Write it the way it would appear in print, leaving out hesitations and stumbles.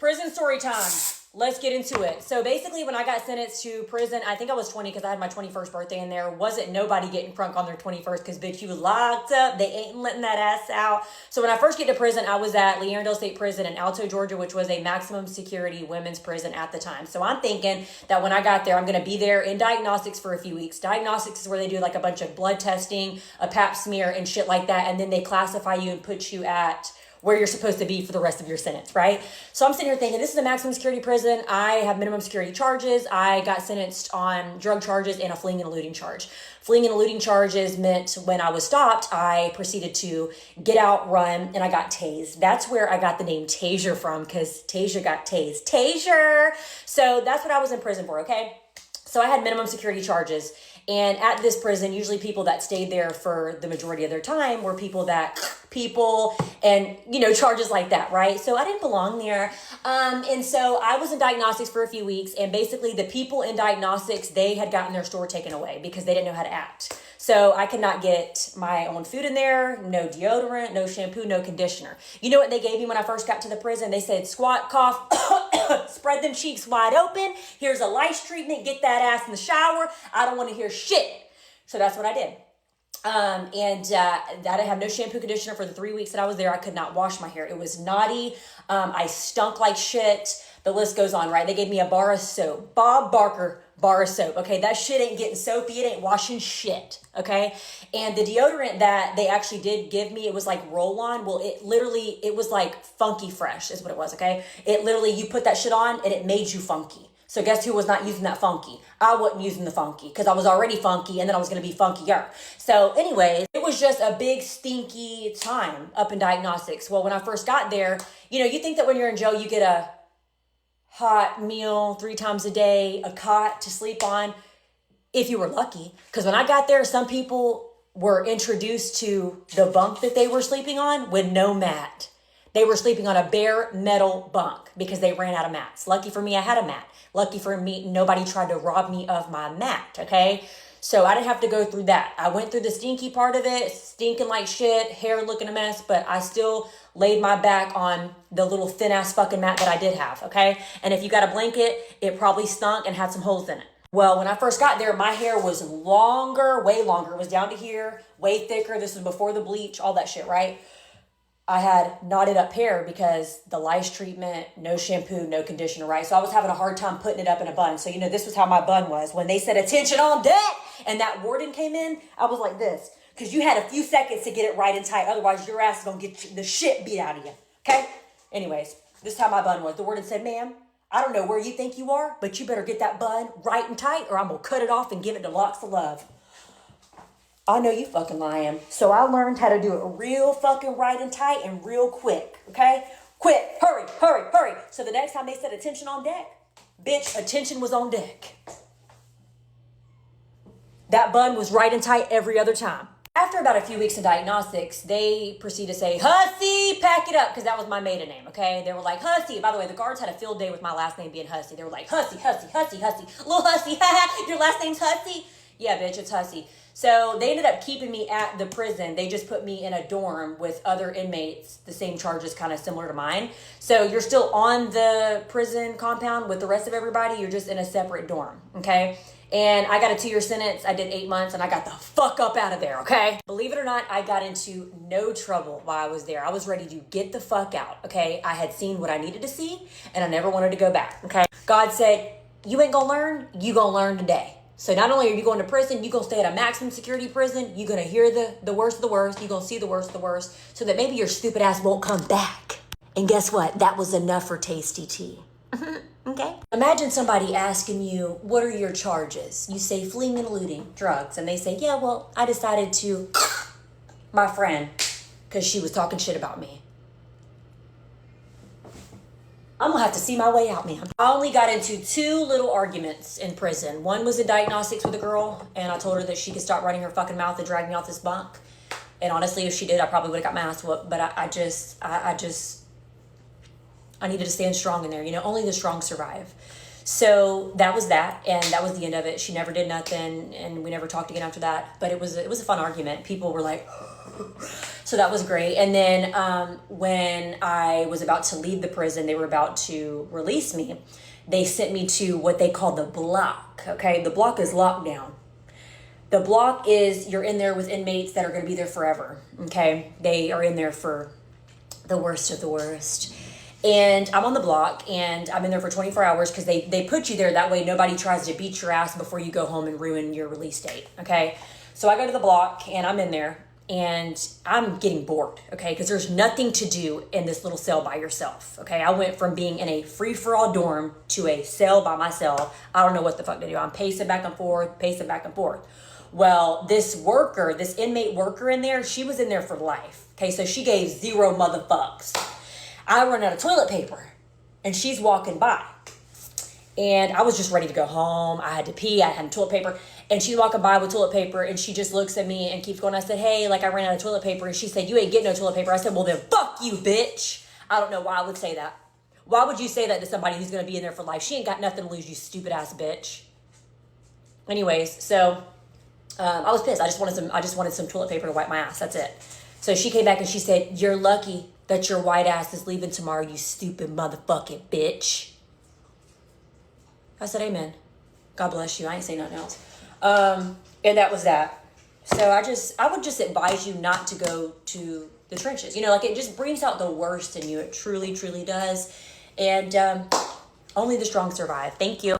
Prison story time. Let's get into it. So basically, when I got sentenced to prison, I think I was 20 because I had my 21st birthday in there. Wasn't nobody getting crunk on their 21st because, bitch, you was locked up. They ain't letting that ass out. So when I first get to prison, I was at Leandale State Prison in Alto, Georgia, which was a maximum security women's prison at the time. So I'm thinking that when I got there, I'm going to be there in diagnostics for a few weeks. Diagnostics is where they do like a bunch of blood testing, a pap smear, and shit like that. And then they classify you and put you at where you're supposed to be for the rest of your sentence, right? So I'm sitting here thinking, this is a maximum security prison. I have minimum security charges. I got sentenced on drug charges and a fleeing and eluding charge. Fleeing and eluding charges meant when I was stopped, I proceeded to get out, run, and I got tased. That's where I got the name Tasia from, because Tasia got tased. Taser! So that's what I was in prison for, okay? So I had minimum security charges. And at this prison, usually people that stayed there for the majority of their time were people and, you know, charges like that, right? So I didn't belong there. And so I was in diagnostics for a few weeks. And basically the people in diagnostics, they had gotten their store taken away because they didn't know how to act. So I could not get my own food in there, no deodorant, no shampoo, no conditioner. You know what they gave me when I first got to the prison? They said, squat, cough, spread them cheeks wide open. Here's a lice treatment. Get that ass in the shower. I don't want to hear shit. So that's what I did. I didn't have no shampoo, conditioner for the 3 weeks that I was there. I could not wash my hair. It was naughty. I stunk like shit. The list goes on, right? They gave me a bar of soap. Bob Barker bar of soap. Okay, that shit ain't getting soapy. It ain't washing shit. Okay, and the deodorant that they actually did give me, it was like roll-on. Well, it was like funky fresh is what it was. Okay, it literally, you put that shit on and it made you funky. So guess who was not using that funky? I wasn't using the funky because I was already funky and then I was going to be funkier. So anyways, it was just a big stinky time up in diagnostics. Well, when I first got there, you know, you think that when you're in jail, you get a hot meal 3 times a day, a cot to sleep on, if you were lucky. Because when I got there, some people were introduced to the bunk that they were sleeping on with no mat. They were sleeping on a bare metal bunk because they ran out of mats. Lucky for me, I had a mat. Lucky for me, nobody tried to rob me of my mat, okay? So I didn't have to go through that. I went through the stinky part of it, stinking like shit, hair looking a mess, but I still laid my back on the little thin ass fucking mat that I did have, okay? And if you got a blanket, it probably stunk and had some holes in it. Well, when I first got there, my hair was longer, way longer. It was down to here, way thicker. This was before the bleach, all that shit, right? I had knotted up hair because the lice treatment, no shampoo, no conditioner, right? So I was having a hard time putting it up in a bun. So, you know, this was how my bun was. When they said attention on deck and that warden came in, I was like this. Because you had a few seconds to get it right and tight. Otherwise, your ass is going to get the shit beat out of you. Okay? Anyways, this is how my bun was. The warden said, ma'am, I don't know where you think you are, but you better get that bun right and tight or I'm going to cut it off and give it to Locks of Love. I know you fucking lying. So I learned how to do it real fucking right and tight and real quick, okay? Quick, hurry, hurry, hurry. So the next time they said attention on deck, bitch, attention was on deck. That bun was right and tight every other time. After about a few weeks in diagnostics, they proceed to say, Hussy, pack it up, because that was my maiden name, okay? They were like, Hussy. By the way, the guards had a field day with my last name being Hussy. They were like, Hussy, Hussy, Hussy, Hussy. Little Hussy, haha, your last name's Hussy? Yeah, bitch, it's Hussy. So they ended up keeping me at the prison. They just put me in a dorm with other inmates, the same charges kind of similar to mine. So you're still on the prison compound with the rest of everybody. You're just in a separate dorm, okay? And I got a 2-year sentence. I did 8 months and I got the fuck up out of there, okay? Believe it or not, I got into no trouble while I was there. I was ready to get the fuck out, okay? I had seen what I needed to see and I never wanted to go back, okay? God said, you ain't gonna learn, you gonna learn today. So not only are you going to prison, you're going to stay at a maximum security prison. You're going to hear the worst of the worst. You're going to see the worst of the worst so that maybe your stupid ass won't come back. And guess what? That was enough for tasty tea. Okay? Imagine somebody asking you, what are your charges? You say fleeing and eluding drugs. And they say, yeah, well, I decided to my friend because she was talking shit about me. I'm going to have to see my way out, man. I only got into 2 little arguments in prison. One was in diagnostics with a girl, and I told her that she could stop running her fucking mouth and drag me off this bunk. And honestly, if she did, I probably would have got my ass whooped. But I needed to stand strong in there. You know, only the strong survive. So that was that, and that was the end of it. She never did nothing, and we never talked again after that. But it was a fun argument. People were like, So that was great. And then when I was about to leave the prison, they were about to release me. They sent me to what they call the block. Okay, the block is lockdown. The block is you're in there with inmates that are going to be there forever. Okay, they are in there for the worst of the worst. And I'm on the block, and I'm in there for 24 hours because they put you there that way nobody tries to beat your ass before you go home and ruin your release date. Okay, so I go to the block and I'm in there. And I'm getting bored, okay? Because there's nothing to do in this little cell by yourself, okay? I went from being in a free-for-all dorm to a cell by myself. I don't know what the fuck to do. I'm pacing back and forth, pacing back and forth. Well, this inmate worker in there, she was in there for life, okay? So she gave zero motherfucks. I run out of toilet paper, and she's walking by. And I was just ready to go home. I had to pee. I had toilet paper. And she's walking by with toilet paper, and she just looks at me and keeps going. I said, hey, like I ran out of toilet paper. And she said, you ain't getting no toilet paper. I said, well, then fuck you, bitch. I don't know why I would say that. Why would you say that to somebody who's going to be in there for life? She ain't got nothing to lose, you stupid ass bitch. Anyways, so I was pissed. I just wanted some toilet paper to wipe my ass. That's it. So she came back and she said, you're lucky that your white ass is leaving tomorrow, you stupid motherfucking bitch. I said, amen. God bless you. I ain't saying nothing else. And that was that. So I would just advise you not to go to the trenches. You know, like it just brings out the worst in you. It truly, truly does. And only the strong survive. Thank you.